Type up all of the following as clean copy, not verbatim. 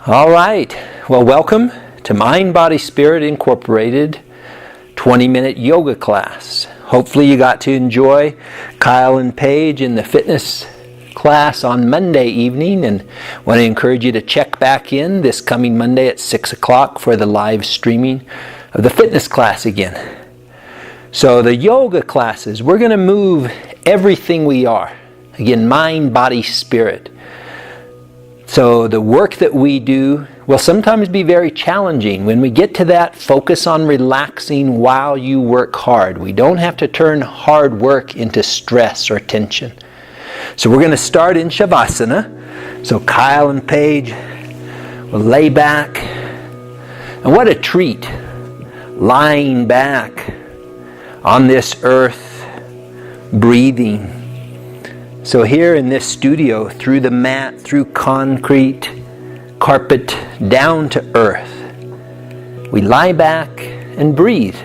All right. Well, welcome to Mind, Body, Spirit Incorporated 20-minute yoga class. Hopefully you got to enjoy Kyle and Paige in the fitness class on Monday evening, and want to encourage you to check back in this coming Monday at 6 o'clock for the live streaming of the fitness class again. So the yoga classes, we're going to move everything we are. Again, mind, body, spirit. So the work that we do will sometimes be very challenging. When we get to that, focus on relaxing while you work hard. We don't have to turn hard work into stress or tension. So we're going to start in Shavasana. So Kyle and Paige will lay back. And what a treat, lying back on this earth, breathing. So here in this studio, through the mat, through concrete, carpet, down to earth, we lie back and breathe.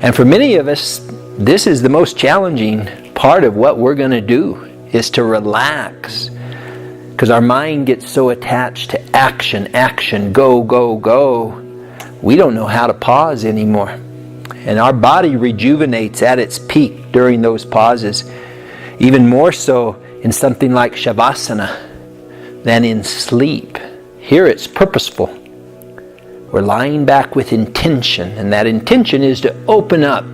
And for many of us, this is the most challenging part of what we're going to do, is to relax. Because our mind gets so attached to action, go, go, go. We don't know how to pause anymore. And our body rejuvenates at its peak during those pauses. Even more so in something like Shavasana than in sleep. Here it's purposeful. We're lying back with intention, and that intention is to open up,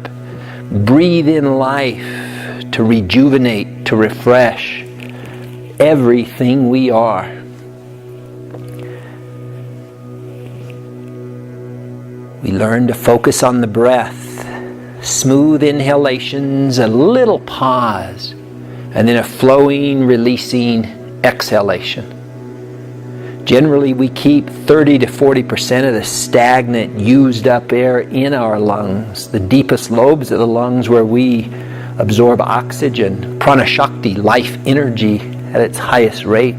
breathe in life, to rejuvenate, to refresh everything we are. We learn to focus on the breath, smooth inhalations, a little pause, and then a flowing, releasing exhalation. Generally, we keep 30 to 40% of the stagnant, used up air in our lungs, the deepest lobes of the lungs where we absorb oxygen, prana shakti, life energy at its highest rate.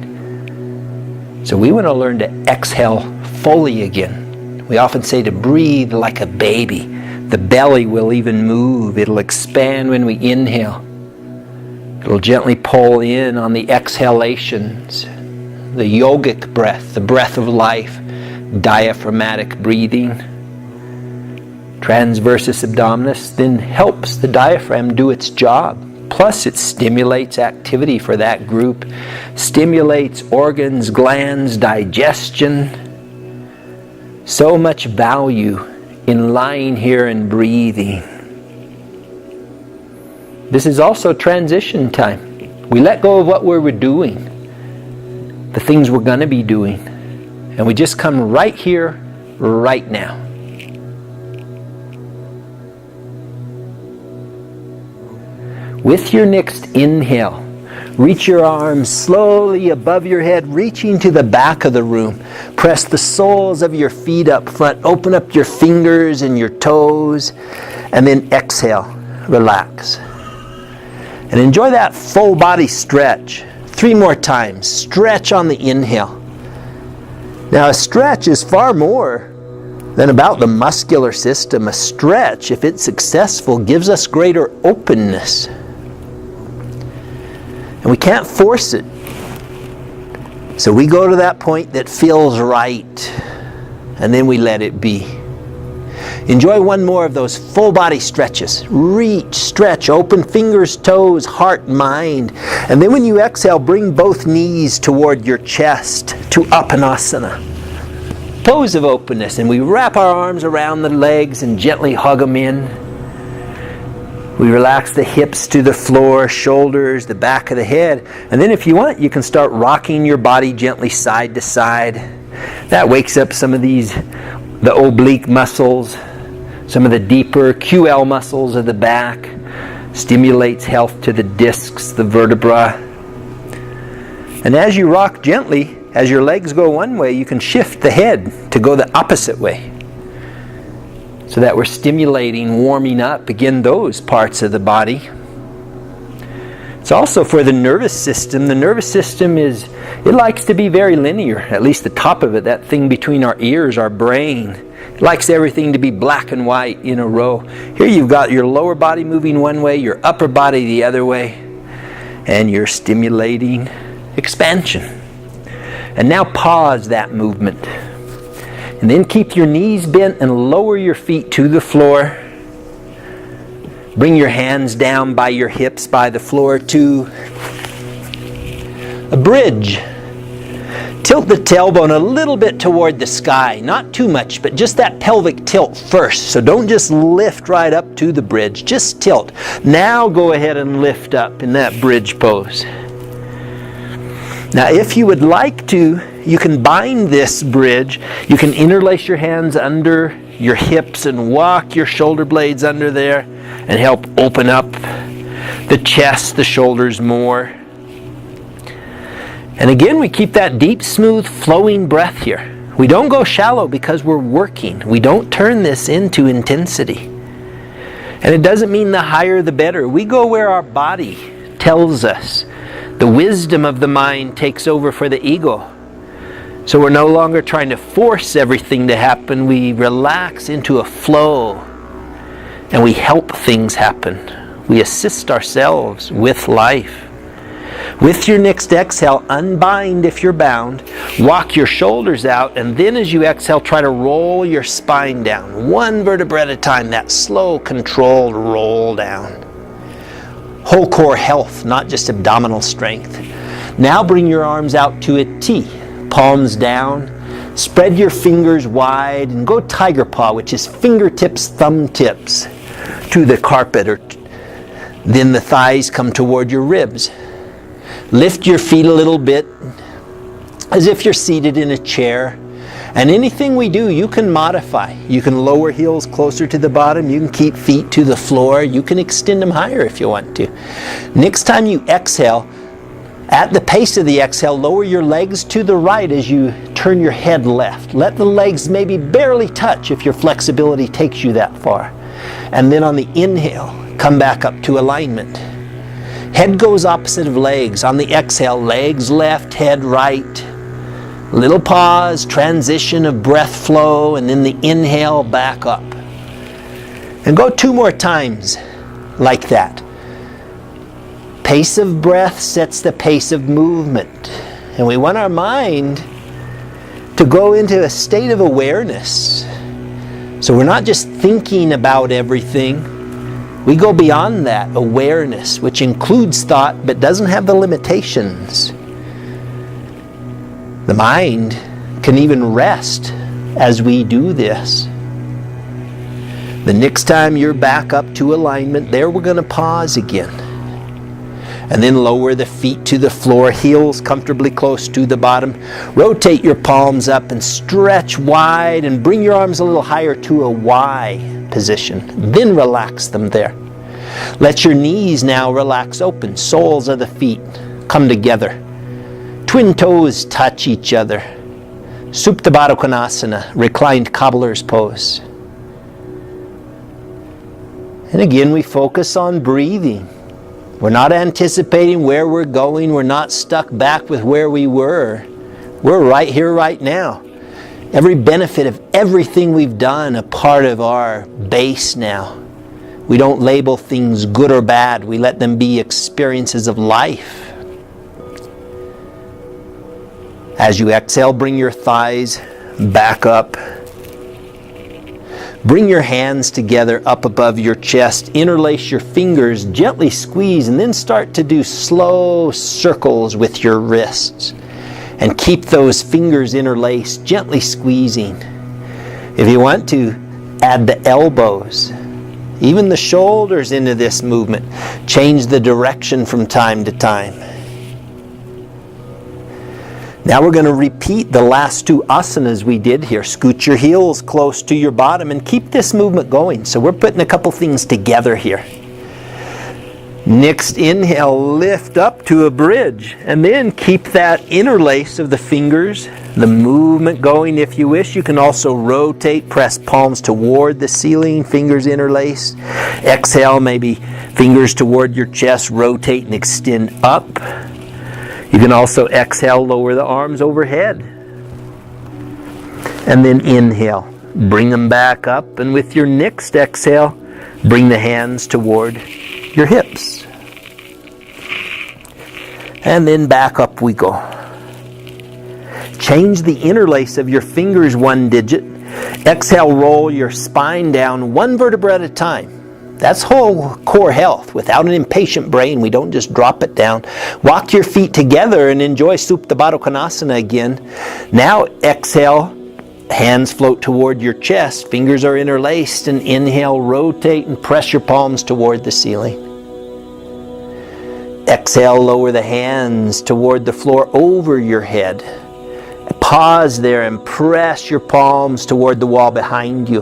So we want to learn to exhale fully again. We often say to breathe like a baby. The belly will even move. It'll expand when we inhale. It'll gently pull in on the exhalations, the yogic breath, the breath of life, diaphragmatic breathing. Transversus abdominis then helps the diaphragm do its job. Plus it stimulates activity for that group, stimulates organs, glands, digestion. So much value in lying here and breathing. This is also transition time. We let go of what we were doing, the things we're going to be doing, and we just come right here, right now. With your next inhale, reach your arms slowly above your head, reaching to the back of the room. Press the soles of your feet up front. Open up your fingers and your toes, and then exhale, relax. And enjoy that full body stretch. 3 more times. Stretch on the inhale. Now a stretch is far more than about the muscular system. A stretch, if it's successful, gives us greater openness. And we can't force it. So we go to that point that feels right, and then we let it be. Enjoy one more of those full body stretches. Reach, stretch, open fingers, toes, heart, mind. And then when you exhale, bring both knees toward your chest to Uttanasana. Pose of openness, and we wrap our arms around the legs and gently hug them in. We relax the hips to the floor, shoulders, the back of the head. And then if you want, you can start rocking your body gently side to side. That wakes up some of the oblique muscles, some of the deeper QL muscles of the back, stimulates health to the discs, the vertebra. And as you rock gently, as your legs go one way, you can shift the head to go the opposite way, so that we're stimulating, warming up, again, those parts of the body. It's also for the nervous system. The nervous system it likes to be very linear, at least the top of it, that thing between our ears, our brain. It likes everything to be black and white in a row. Here you've got your lower body moving one way, your upper body the other way, and you're stimulating expansion. And now pause that movement. And then keep your knees bent and lower your feet to the floor. Bring your hands down by your hips by the floor to a bridge. Tilt the tailbone a little bit toward the sky. Not too much, but just that pelvic tilt first. So don't just lift right up to the bridge. Just tilt. Now go ahead and lift up in that bridge pose. Now if you would like to, you can bind this bridge. You can interlace your hands under your hips and walk your shoulder blades under there and help open up the chest, the shoulders more. And again, we keep that deep, smooth, flowing breath here. We don't go shallow because we're working. We don't turn this into intensity. And it doesn't mean the higher the better. We go where our body tells us. The wisdom of the mind takes over for the ego. So we're no longer trying to force everything to happen. We relax into a flow and we help things happen. We assist ourselves with life. With your next exhale, unbind if you're bound. Walk your shoulders out, and then as you exhale, try to roll your spine down. One vertebra at a time, that slow, controlled roll down. Whole core health, not just abdominal strength. Now bring your arms out to a T. Palms down. Spread your fingers wide and go tiger paw, which is fingertips, thumb tips to the carpet. Then the thighs come toward your ribs. Lift your feet a little bit as if you're seated in a chair. And anything we do, you can modify. You can lower heels closer to the bottom. You can keep feet to the floor. You can extend them higher if you want to. Next time you exhale, at the pace of the exhale, lower your legs to the right as you turn your head left. Let the legs maybe barely touch if your flexibility takes you that far. And then on the inhale, come back up to alignment. Head goes opposite of legs. On the exhale, legs left, head right. Little pause, transition of breath flow, and then the inhale back up. And go 2 more times like that. Pace of breath sets the pace of movement. And we want our mind to go into a state of awareness. So we're not just thinking about everything. We go beyond that awareness, which includes thought but doesn't have the limitations. The mind can even rest as we do this. The next time you're back up to alignment, there we're going to pause again. And then lower the feet to the floor, heels comfortably close to the bottom. Rotate your palms up and stretch wide and bring your arms a little higher to a Y position. Then relax them there. Let your knees now relax open. Soles of the feet come together. Twin toes touch each other. Supta Baddha Konasana, reclined cobbler's pose. And again, we focus on breathing. We're not anticipating where we're going. We're not stuck back with where we were. We're right here, right now. Every benefit of everything we've done, a part of our base now. We don't label things good or bad. We let them be experiences of life. As you exhale, bring your thighs back up. Bring your hands together up above your chest. Interlace your fingers, gently squeeze, and then start to do slow circles with your wrists. And keep those fingers interlaced, gently squeezing. If you want to, add the elbows, even the shoulders into this movement. Change the direction from time to time. Now we're going to repeat the last 2 asanas we did here. Scoot your heels close to your bottom and keep this movement going. So we're putting a couple things together here. Next inhale, lift up to a bridge. And then keep that interlace of the fingers, the movement going if you wish. You can also rotate, press palms toward the ceiling, fingers interlaced. Exhale, maybe fingers toward your chest, rotate and extend up. You can also exhale, lower the arms overhead. And then inhale, bring them back up. And with your next exhale, bring the hands toward your hips. And then back up we go. Change the interlace of your fingers 1 digit. Exhale, roll your spine down 1 vertebra at a time. That's whole core health. Without an impatient brain, we don't just drop it down. Walk your feet together and enjoy Supta Baddha Konasana again. Now exhale, hands float toward your chest, fingers are interlaced, and inhale, rotate and press your palms toward the ceiling. Exhale, lower the hands toward the floor over your head. Pause there and press your palms toward the wall behind you.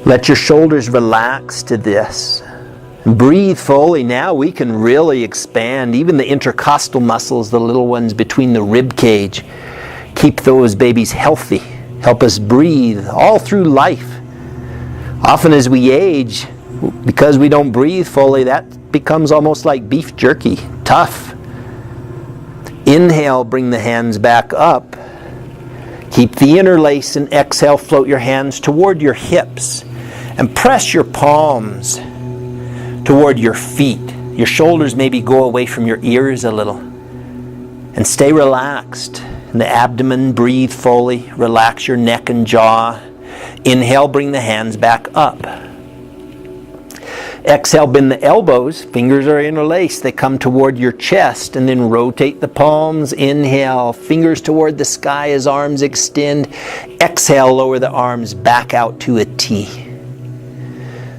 Let your shoulders relax to this. Breathe fully. Now we can really expand even the intercostal muscles, the little ones between the rib cage. Keep those babies healthy. Help us breathe all through life. Often as we age, because we don't breathe fully, that becomes almost like beef jerky, tough. Inhale, bring the hands back up. Keep the interlace and exhale, float your hands toward your hips and press your palms toward your feet. Your shoulders maybe go away from your ears a little. And stay relaxed. In the abdomen, breathe fully. Relax your neck and jaw. Inhale, bring the hands back up. Exhale, bend the elbows. Fingers are interlaced. They come toward your chest, and then rotate the palms. Inhale, fingers toward the sky as arms extend. Exhale, lower the arms back out to a T.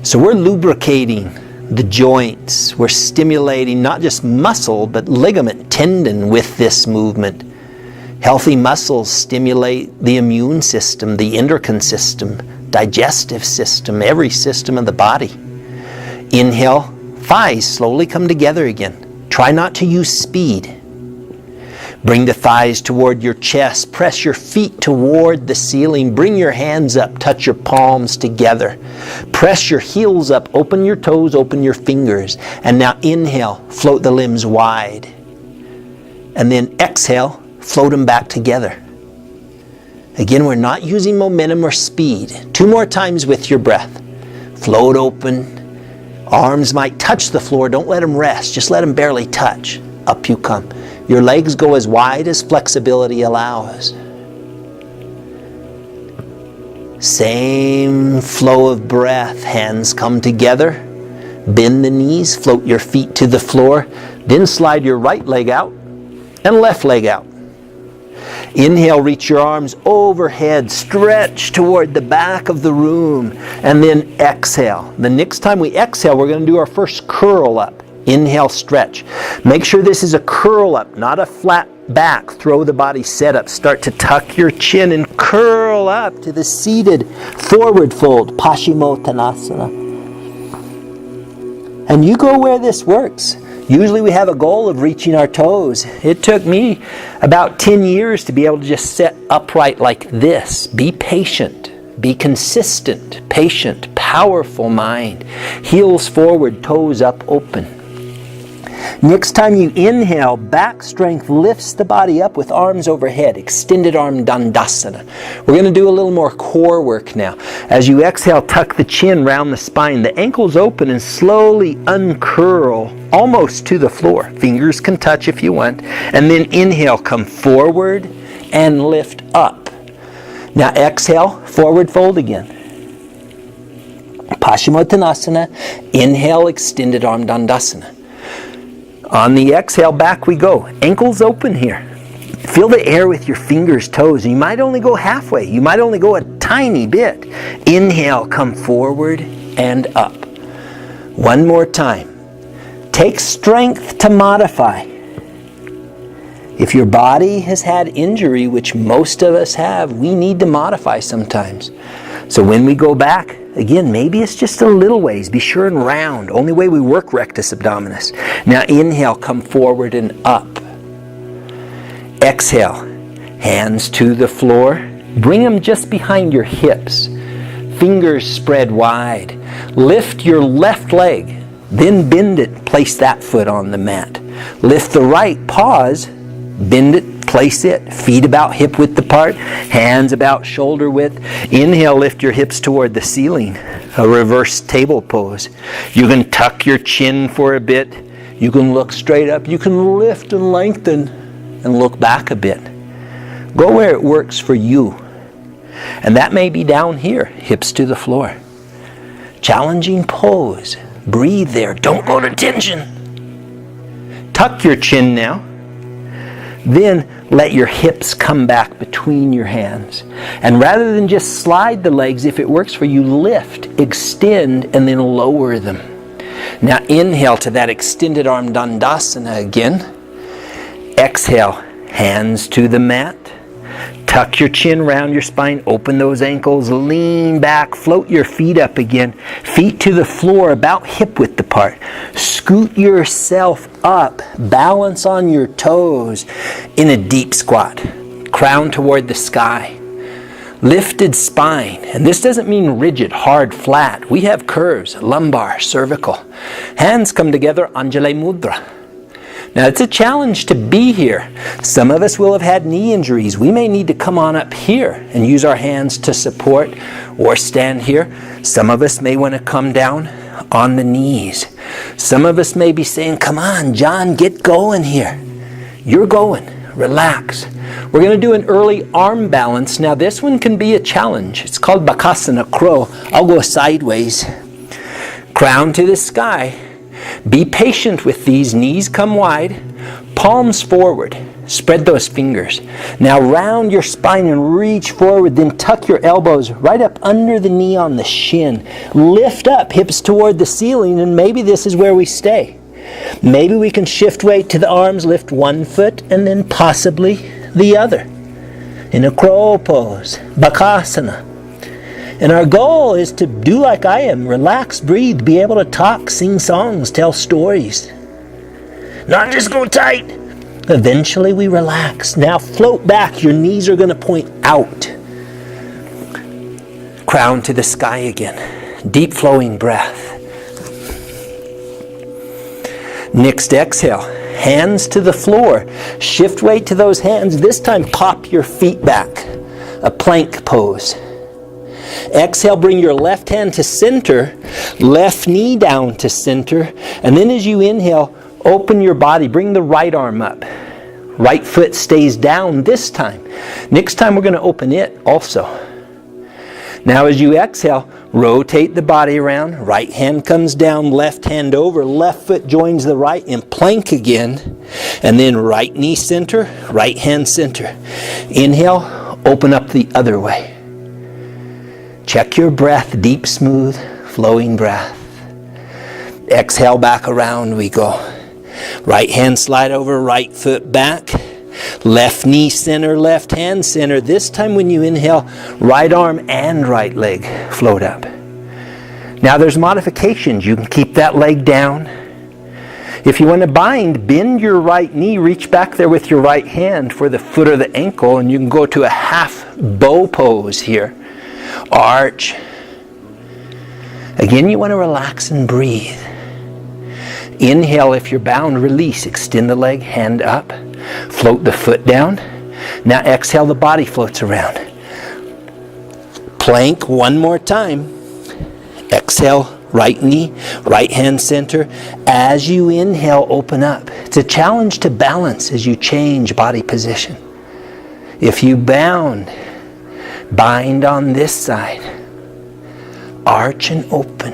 So we're lubricating the joints. We're stimulating not just muscle, but ligament, tendon with this movement. Healthy muscles stimulate the immune system, the endocrine system, digestive system, every system of the body. Inhale, thighs slowly come together again. Try not to use speed. Bring the thighs toward your chest. Press your feet toward the ceiling. Bring your hands up. Touch your palms together. Press your heels up. Open your toes. Open your fingers. And now inhale. Float the limbs wide. And then exhale. Float them back together. Again, we're not using momentum or speed. 2 more times with your breath. Float open. Arms might touch the floor. Don't let them rest. Just let them barely touch. Up you come. Your legs go as wide as flexibility allows. Same flow of breath. Hands come together. Bend the knees. Float your feet to the floor. Then slide your right leg out and left leg out. Inhale, reach your arms overhead, stretch toward the back of the room, and then exhale. The next time we exhale, we're going to do our first curl up. Inhale, stretch. Make sure this is a curl up, not a flat back. Throw the body set up. Start to tuck your chin and curl up to the seated forward fold, Paschimottanasana. And you go where this works. Usually we have a goal of reaching our toes. It took me about 10 years to be able to just sit upright like this. Be patient. Be consistent. Patient. Powerful mind. Heels forward, toes up, open. Next time you inhale, back strength lifts the body up with arms overhead. Extended arm Dandasana. We're going to do a little more core work now. As you exhale, tuck the chin round the spine. The ankles open and slowly uncurl almost to the floor. Fingers can touch if you want. And then inhale, come forward and lift up. Now exhale, forward fold again. Paschimottanasana. Inhale, extended arm Dandasana. On the exhale, back we go. Ankles open here. Feel the air with your fingers, toes. You might only go halfway. You might only go a tiny bit. Inhale, come forward and up. One more time. Take strength to modify. If your body has had injury, which most of us have, we need to modify sometimes. So when we go back, again, maybe it's just a little ways. Be sure and round. Only way we work rectus abdominis. Now inhale, come forward and up. Exhale, hands to the floor. Bring them just behind your hips. Fingers spread wide. Lift your left leg. Then bend it. Place that foot on the mat. Lift the right. Pause. Bend it. Place it. Feet about hip width apart. Hands about shoulder width. Inhale, lift your hips toward the ceiling. A reverse table pose. You can tuck your chin for a bit. You can look straight up. You can lift and lengthen and look back a bit. Go where it works for you. And that may be down here, hips to the floor. Challenging pose. Breathe there. Don't go to tension. Tuck your chin now. Then let your hips come back between your hands. And rather than just slide the legs, if it works for you, lift, extend, and then lower them. Now inhale to that extended arm dandasana again. Exhale, hands to the mat. Tuck your chin around your spine, open those ankles, lean back, float your feet up again. Feet to the floor, about hip width apart. Scoot yourself up, balance on your toes in a deep squat. Crown toward the sky. Lifted spine, and this doesn't mean rigid, hard, flat. We have curves, lumbar, cervical. Hands come together, Anjali Mudra. Now it's a challenge to be here. Some of us will have had knee injuries. We may need to come on up here and use our hands to support or stand here. Some of us may want to come down on the knees. Some of us may be saying, come on, John, get going here. You're going. Relax. We're going to do an early arm balance. Now this one can be a challenge. It's called Bakasana, crow. I'll go sideways. Crown to the sky. Be patient with these. Knees come wide. Palms forward. Spread those fingers. Now round your spine and reach forward. Then tuck your elbows right up under the knee on the shin. Lift up, hips toward the ceiling, and maybe this is where we stay. Maybe we can shift weight to the arms, lift one foot, and then possibly the other. In a crow pose, Bakasana. And our goal is to do like I am, relax, breathe, be able to talk, sing songs, tell stories. Not just go tight. Eventually we relax. Now float back, your knees are going to point out. Crown to the sky again. Deep flowing breath. Next exhale, hands to the floor. Shift weight to those hands. This time pop your feet back. A plank pose. Exhale, bring your left hand to center, left knee down to center, and then as you inhale, open your body, bring the right arm up. Right foot stays down this time. Next time we're going to open it also. Now as you exhale, rotate the body around, right hand comes down, left hand over, left foot joins the right in plank again, and then right knee center, right hand center. Inhale, open up the other way. Check your breath, deep, smooth, flowing breath. Exhale, back around we go. Right hand slide over, right foot back. Left knee center, left hand center. This time when you inhale, right arm and right leg float up. Now there's modifications. You can keep that leg down. If you want to bind, bend your right knee, reach back there with your right hand for the foot or the ankle, and you can go to a half bow pose here. Arch. Again, you want to relax and breathe. Inhale if you're bound, release. Extend the leg, hand up. Float the foot down. Now exhale, the body floats around. Plank one more time. Exhale, right knee, right hand center. As you inhale, open up. It's a challenge to balance as you change body position. If you bound, bind on this side. Arch and open.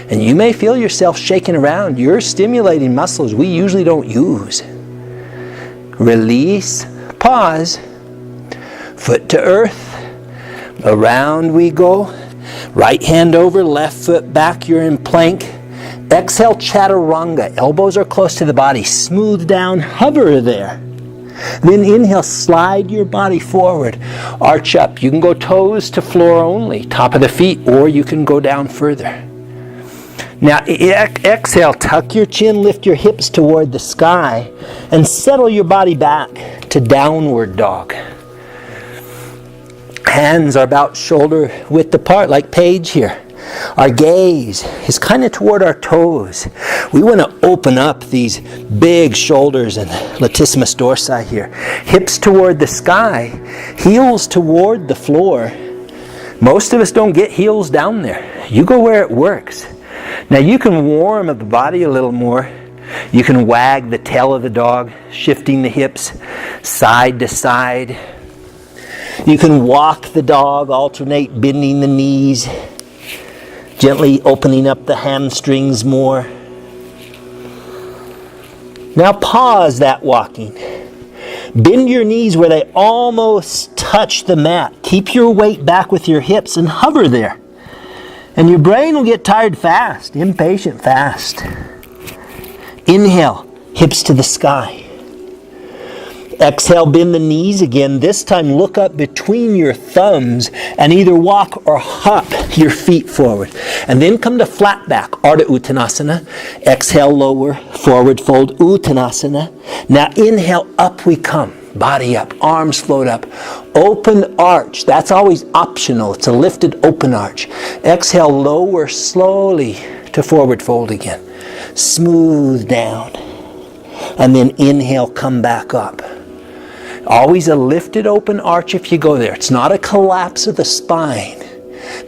And you may feel yourself shaking around. You're stimulating muscles we usually don't use. Release. Pause. Foot to earth. Around we go. Right hand over, left foot back. You're in plank. Exhale, chaturanga. Elbows are close to the body. Smooth down. Hover there. Then inhale, slide your body forward. Arch up. You can go toes to floor only, top of the feet, or you can go down further. Now exhale, tuck your chin, lift your hips toward the sky, and settle your body back to downward dog. Hands are about shoulder width apart, like Paige here. Our gaze is kind of toward our toes. We want to open up these big shoulders and latissimus dorsi here. Hips toward the sky, heels toward the floor. Most of us don't get heels down there. You go where it works. Now you can warm the body a little more You can wag the tail of the dog, shifting the hips side to side. You can walk the dog, alternate bending the knees, gently opening up the hamstrings more. Now pause that walking. Bend your knees where they almost touch the mat. Keep your weight back with your hips and hover there. And your brain will get tired fast, impatient fast. Inhale, hips to the sky. Exhale, bend the knees again. This time look up between your thumbs and either walk or hop your feet forward. And then come to flat back, Ardha Uttanasana. Exhale, lower, forward fold, Uttanasana. Now inhale, up we come. Body up, arms float up. Open arch, that's always optional. It's a lifted open arch. Exhale, lower slowly to forward fold again. Smooth down. And then inhale, come back up. Always a lifted open arch if you go there. It's not a collapse of the spine.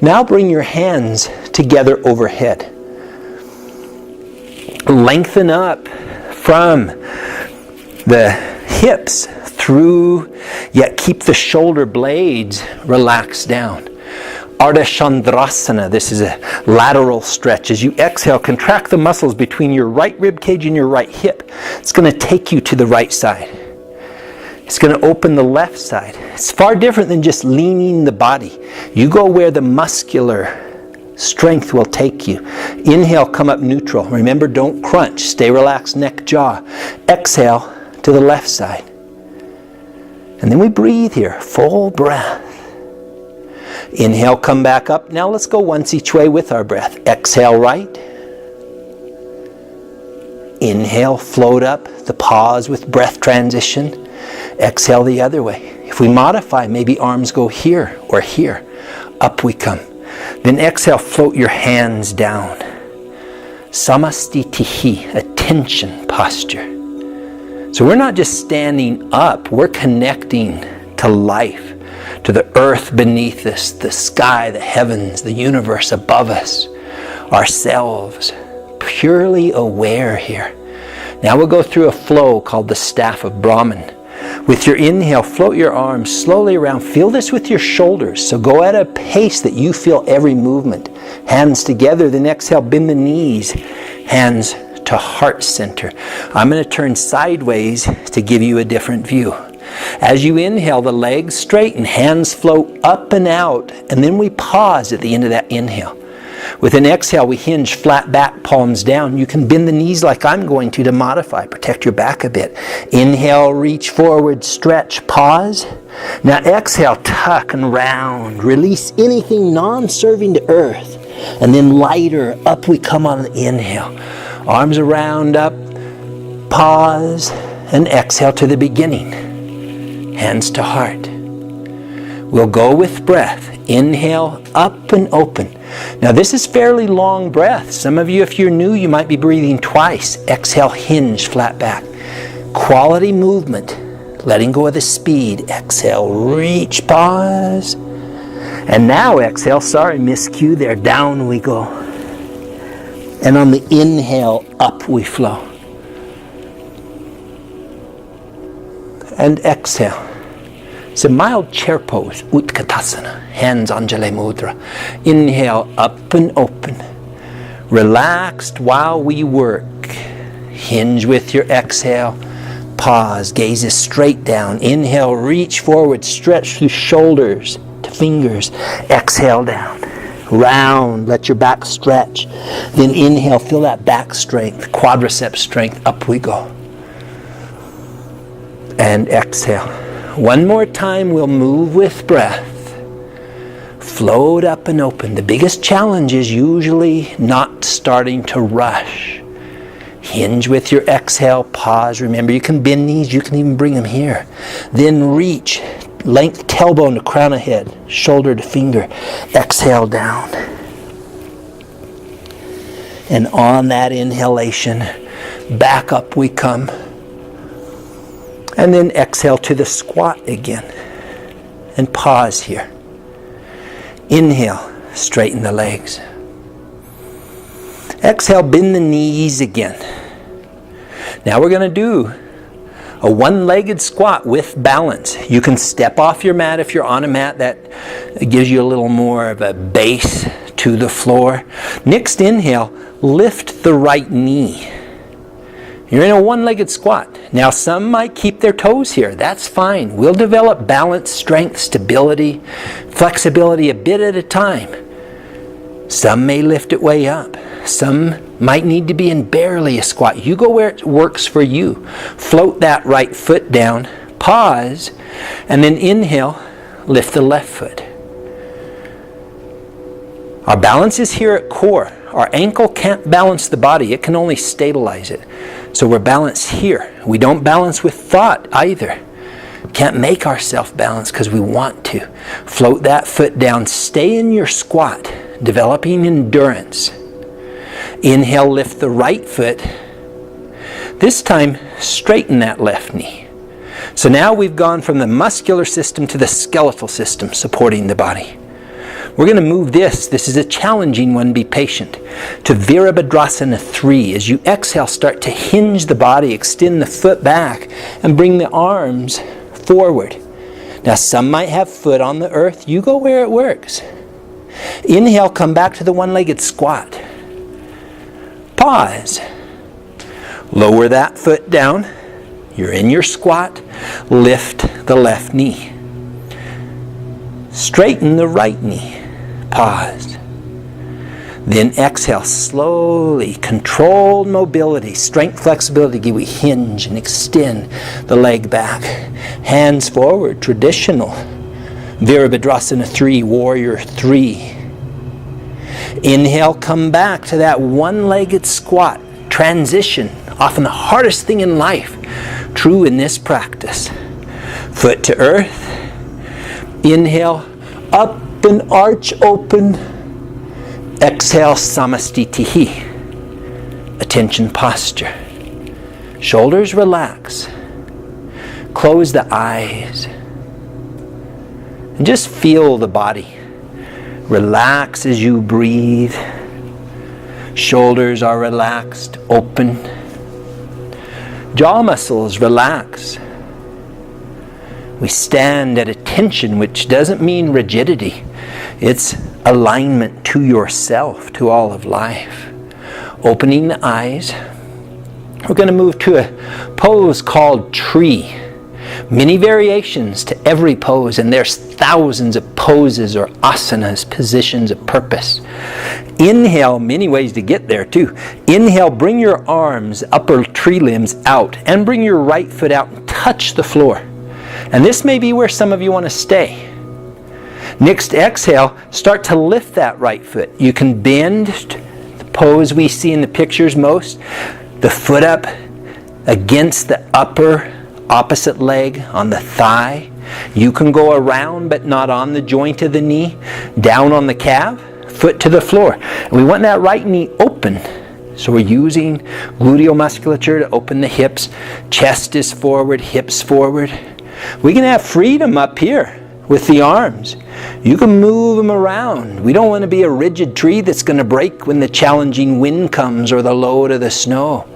Now bring your hands together overhead. Lengthen up from the hips through, yet keep the shoulder blades relaxed down. Ardha Chandrasana, this is a lateral stretch. As you exhale, contract the muscles between your right rib cage and your right hip. It's going to take you to the right side. It's going to open the left side. It's far different than just leaning the body. You go where the muscular strength will take you. Inhale, come up neutral. Remember, don't crunch. Stay relaxed, neck, jaw. Exhale to the left side. And then we breathe here, full breath. Inhale, come back up. Now let's go once each way with our breath. Exhale, right. Inhale, float up. The pause with breath transition. Exhale the other way. If we modify, maybe arms go here or here. Up we come. Then exhale, float your hands down. Samastitihi, attention posture. So we're not just standing up, we're connecting to life, to the earth beneath us, the sky, the heavens, the universe above us, ourselves, purely aware here. Now we'll go through a flow called the staff of Brahman. With your inhale, float your arms slowly around. Feel this with your shoulders. So go at a pace that you feel every movement. Hands together. Then exhale, bend the knees. Hands to heart center. I'm going to turn sideways to give you a different view. As you inhale, the legs straighten, hands float up and out, and then we pause at the end of that inhale. With an exhale, we hinge, flat back, palms down. You can bend the knees like I'm going to modify. Protect your back a bit. Inhale, reach forward, stretch, pause. Now exhale, tuck and round. Release anything non-serving to earth. And then lighter, up we come on the inhale. Arms around, up, pause, and exhale to the beginning. Hands to heart. We'll go with breath. Inhale, up and open. Now this is fairly long breath. Some of you, if you're new, you might be breathing twice. Exhale, hinge, flat back. Quality movement. Letting go of the speed. Exhale, reach, pause. And now exhale, sorry, miscue there. Down we go. And on the inhale, up we flow. And exhale. It's a mild chair pose, Utkatasana, hands Anjali Mudra. Inhale, up and open. Relaxed while we work. Hinge with your exhale. Pause, gazes straight down. Inhale, reach forward, stretch through shoulders to fingers. Exhale down. Round, let your back stretch. Then inhale, feel that back strength, quadricep strength. Up we go. And exhale. One more time, we'll move with breath. Float up and open. The biggest challenge is usually not starting to rush. Hinge with your exhale, pause. Remember, you can bend knees, you can even bring them here. Then reach, length tailbone to crown of head, shoulder to finger. Exhale down. And on that inhalation, back up we come. And then exhale to the squat again. And pause here. Inhale, straighten the legs. Exhale, bend the knees again. Now we're going to do a one-legged squat with balance. You can step off your mat if you're on a mat. That gives you a little more of a base to the floor. Next inhale, lift the right knee. You're in a one-legged squat. Now some might keep their toes here. That's fine. We'll develop balance, strength, stability, flexibility a bit at a time. Some may lift it way up. Some might need to be in barely a squat. You go where it works for you. Float that right foot down, pause, and then inhale, lift the left foot. Our balance is here at core. Our ankle can't balance the body. It can only stabilize it. So we're balanced here. We don't balance with thought either. Can't make ourselves balance because we want to. Float that foot down. Stay in your squat, developing endurance. Inhale, lift the right foot. This time, straighten that left knee. So now we've gone from the muscular system to the skeletal system supporting the body. We're going to move this is a challenging one, be patient, to Virabhadrasana 3. As you exhale, start to hinge the body, extend the foot back, and bring the arms forward. Now some might have foot on the earth. You go where it works. Inhale, come back to the one-legged squat. Pause. Lower that foot down. You're in your squat. Lift the left knee. Straighten the right knee. Pause. Then exhale slowly. Controlled mobility, strength, flexibility. We hinge and extend the leg back. Hands forward, traditional. Virabhadrasana 3, Warrior 3. Inhale, come back to that one-legged squat. Transition, often the hardest thing in life. True in this practice. Foot to earth. Inhale, up and arch open. Exhale, samastitihi. Attention posture. Shoulders relax. Close the eyes. And just feel the body. Relax as you breathe. Shoulders are relaxed, open. Jaw muscles relax. We stand at attention, which doesn't mean rigidity. It's alignment to yourself, to all of life. Opening the eyes. We're going to move to a pose called tree. Many variations to every pose, and there's thousands of poses or asanas, positions of purpose. Inhale, many ways to get there too. Inhale, bring your arms, upper tree limbs out, and bring your right foot out and touch the floor. And this may be where some of you want to stay. Next exhale, start to lift that right foot. You can bend, the pose we see in the pictures most, the foot up against the upper opposite leg on the thigh. You can go around but not on the joint of the knee, down on the calf, foot to the floor. And we want that right knee open. So we're using gluteal musculature to open the hips. Chest is forward, hips forward. We can have freedom up here with the arms. You can move them around. We don't want to be a rigid tree that's going to break when the challenging wind comes or the load of the snow.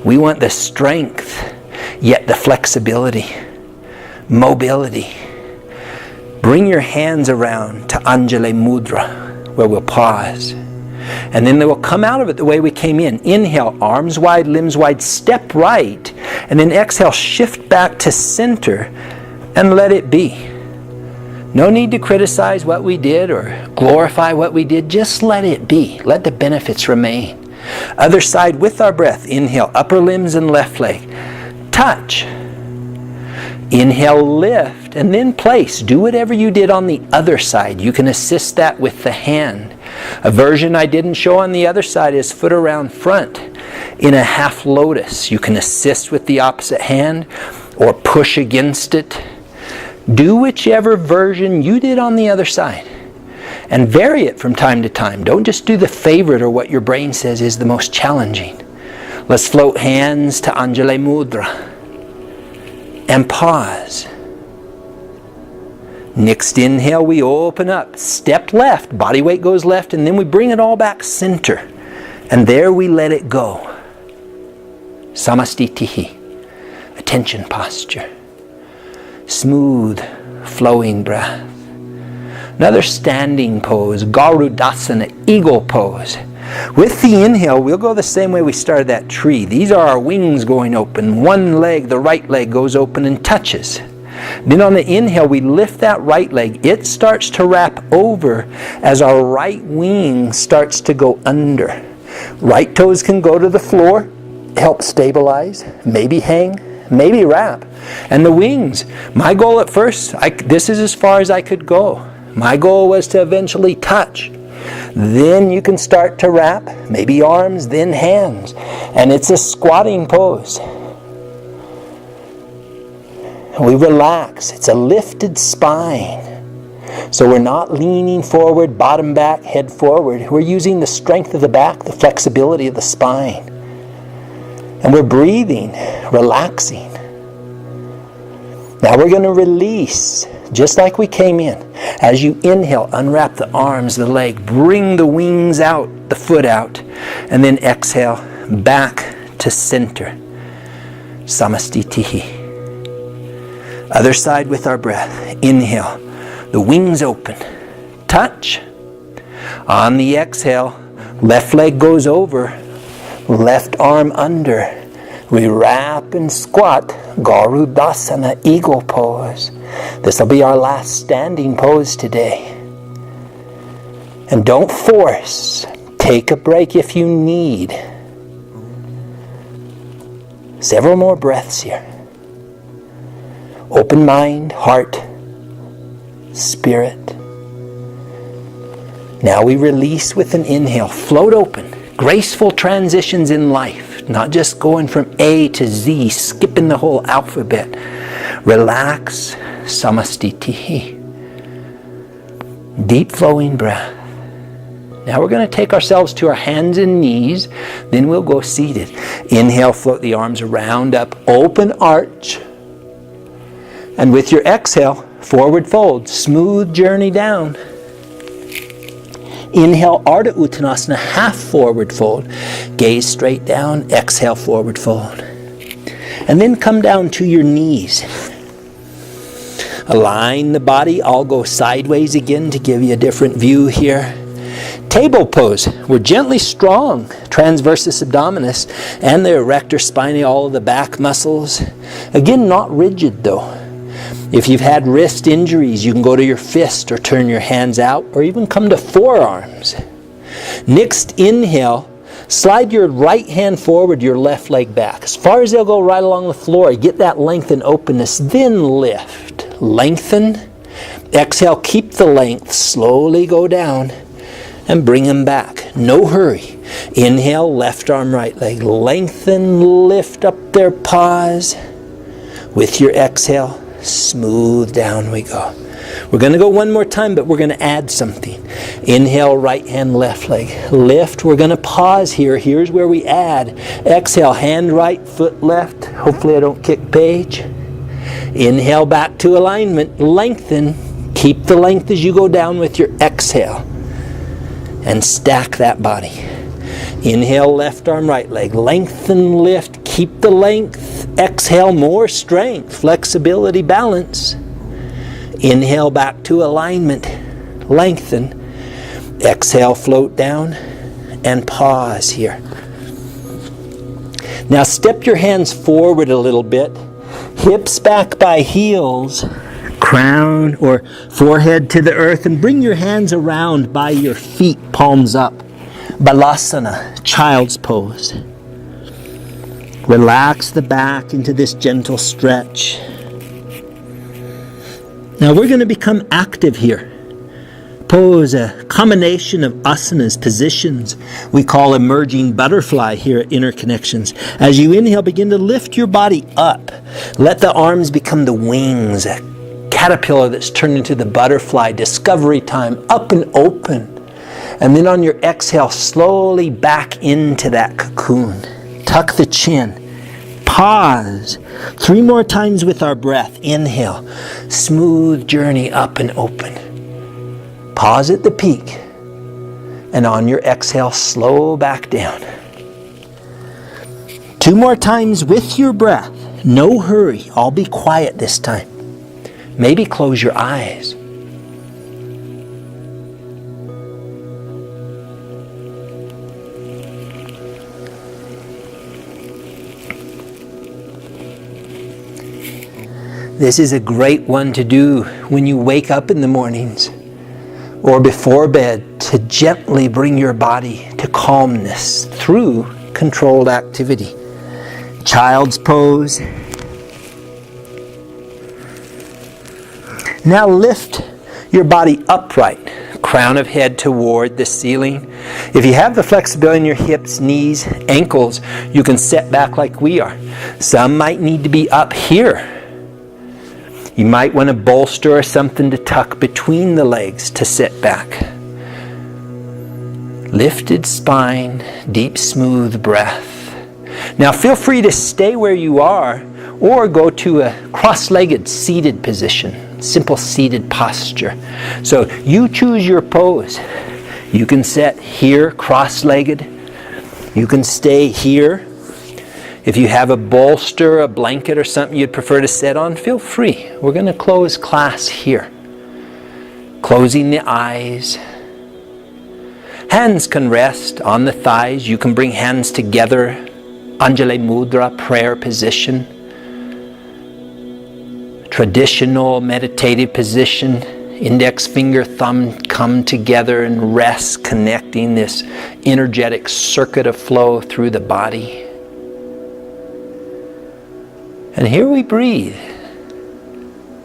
We want the strength, yet the flexibility, mobility. Bring your hands around to Anjali Mudra, where we'll pause. And then they will come out of it the way we came in. Inhale, arms wide, limbs wide, step right. And then exhale, shift back to center and let it be. No need to criticize what we did or glorify what we did. Just let it be. Let the benefits remain. Other side with our breath. Inhale, upper limbs and left leg. Touch. Inhale, lift, and then place. Do whatever you did on the other side. You can assist that with the hand. A version I didn't show on the other side is foot around front in a half lotus. You can assist with the opposite hand or push against it. Do whichever version you did on the other side and vary it from time to time. Don't just do the favorite or what your brain says is the most challenging. Let's float hands to Anjali Mudra and pause. Next inhale, we open up. Step left, body weight goes left, and then we bring it all back center. And there we let it go. Samastitihi. Attention posture. Smooth, flowing breath. Another standing pose, Garudasana, eagle pose. With the inhale, we'll go the same way we started that tree. These are our wings going open. One leg, the right leg, goes open and touches. Then on the inhale, we lift that right leg. It starts to wrap over as our right wing starts to go under. Right toes can go to the floor, help stabilize, maybe hang, maybe wrap. And the wings, my goal at first, this is as far as I could go. My goal was to eventually touch. Then you can start to wrap, maybe arms, then hands. And it's a squatting pose. We relax. It's a lifted spine. So we're not leaning forward, bottom back, head forward. We're using the strength of the back, the flexibility of the spine. And we're breathing, relaxing. Now we're going to release, just like we came in. As you inhale, unwrap the arms, the leg, bring the wings out, the foot out, and then exhale back to center. Samastitihi. Other side with our breath. Inhale, the wings open. Touch. On the exhale, left leg goes over, left arm under. We wrap and squat, Garudasana, eagle pose. This will be our last standing pose today. And don't force. Take a break if you need. Several more breaths here. Open mind, heart, spirit. Now we release with an inhale. Float open. Graceful transitions in life. Not just going from A to Z, skipping the whole alphabet. Relax. Samastitihi. Deep flowing breath. Now we're going to take ourselves to our hands and knees. Then we'll go seated. Inhale, float the arms around, up, open arch. And with your exhale, forward fold. Smooth journey down. Inhale, Ardha Uttanasana, half forward fold. Gaze straight down, exhale, forward fold. And then come down to your knees. Align the body. I'll go sideways again to give you a different view here. Table pose. We're gently strong. Transversus abdominis and the erector spinae, all of the back muscles. Again, not rigid though. If you've had wrist injuries, you can go to your fist or turn your hands out or even come to forearms. Next inhale, slide your right hand forward, your left leg back. As far as they'll go right along the floor, get that length and openness, then lift. Lengthen. Exhale, keep the length, slowly go down and bring them back. No hurry. Inhale, left arm, right leg. Lengthen, lift up there, pause. With your exhale, smooth down we go. We're going to go one more time, but we're going to add something. Inhale, right hand, left leg. Lift. We're going to pause here. Here's where we add. Exhale, hand right, foot left. Hopefully I don't kick page. Inhale, back to alignment. Lengthen. Keep the length as you go down with your exhale. And stack that body. Inhale, left arm, right leg. Lengthen, lift. Keep the length. Exhale, more strength, flexibility, balance. Inhale, back to alignment. Lengthen. Exhale, float down. And pause here. Now step your hands forward a little bit. Hips back by heels. Crown or forehead to the earth. And bring your hands around by your feet, palms up. Balasana, child's pose. Relax the back into this gentle stretch. Now we're going to become active here. Pose a combination of asanas, positions we call emerging butterfly here at Inner Connections. As you inhale, begin to lift your body up. Let the arms become the wings, a caterpillar that's turned into the butterfly. Discovery time, up and open. And then on your exhale, slowly back into that cocoon. Tuck the chin. Pause. 3 more times with our breath. Inhale. Smooth journey up and open. Pause at the peak. And on your exhale, slow back down. 2 more times with your breath. No hurry. I'll be quiet this time. Maybe close your eyes. This is a great one to do when you wake up in the mornings or before bed, to gently bring your body to calmness through controlled activity. Child's pose. Now lift your body upright, crown of head toward the ceiling. If you have the flexibility in your hips, knees, ankles, you can set back like we are. Some might need to be up here. You might want a bolster or something to tuck between the legs to sit back. Lifted spine, deep, smooth breath. Now feel free to stay where you are or go to a cross-legged seated position, simple seated posture. So you choose your pose. You can sit here cross-legged. You can stay here. If you have a bolster, a blanket, or something you'd prefer to sit on, feel free. We're going to close class here. Closing the eyes. Hands can rest on the thighs. You can bring hands together. Anjali Mudra, prayer position. Traditional meditative position. Index finger, thumb come together and rest, connecting this energetic circuit of flow through the body. And here we breathe.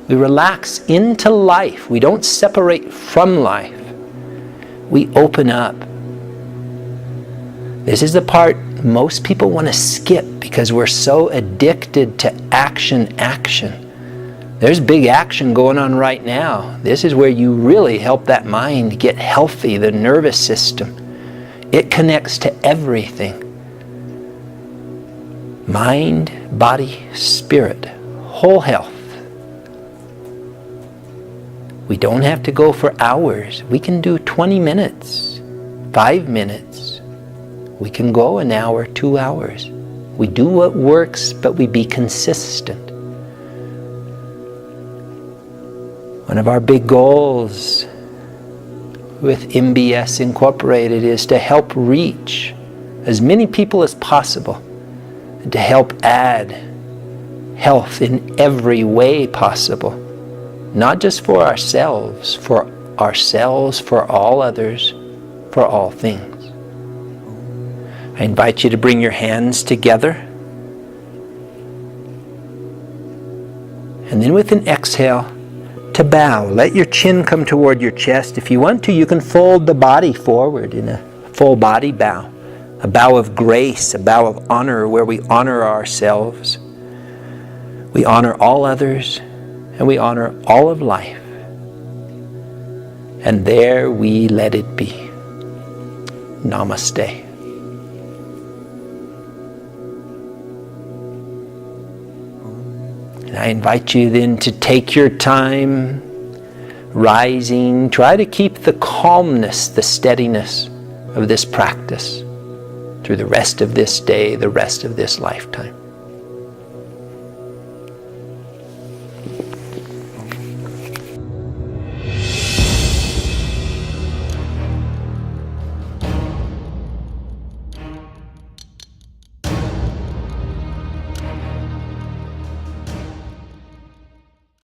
We relax into life. We don't separate from life. We open up. This is the part most people want to skip because we're so addicted to action. There's big action going on right now. This is where you really help that mind get healthy, the nervous system. It connects to everything. Mind, body, spirit, whole health. We don't have to go for hours. We can do 20 minutes, 5 minutes. We can go an hour, 2 hours. We do what works, but we be consistent. One of our big goals with MBS Incorporated is to help reach as many people as possible, and to help add health in every way possible. Not just for ourselves, for all others, for all things. I invite you to bring your hands together. And then with an exhale, to bow. Let your chin come toward your chest. If you want to, you can fold the body forward in a full body bow. A bow of grace, a bow of honor, where we honor ourselves. We honor all others, and we honor all of life. And there we let it be. Namaste. And I invite you then to take your time rising. Try to keep the calmness, the steadiness of this practice through the rest of this day, the rest of this lifetime.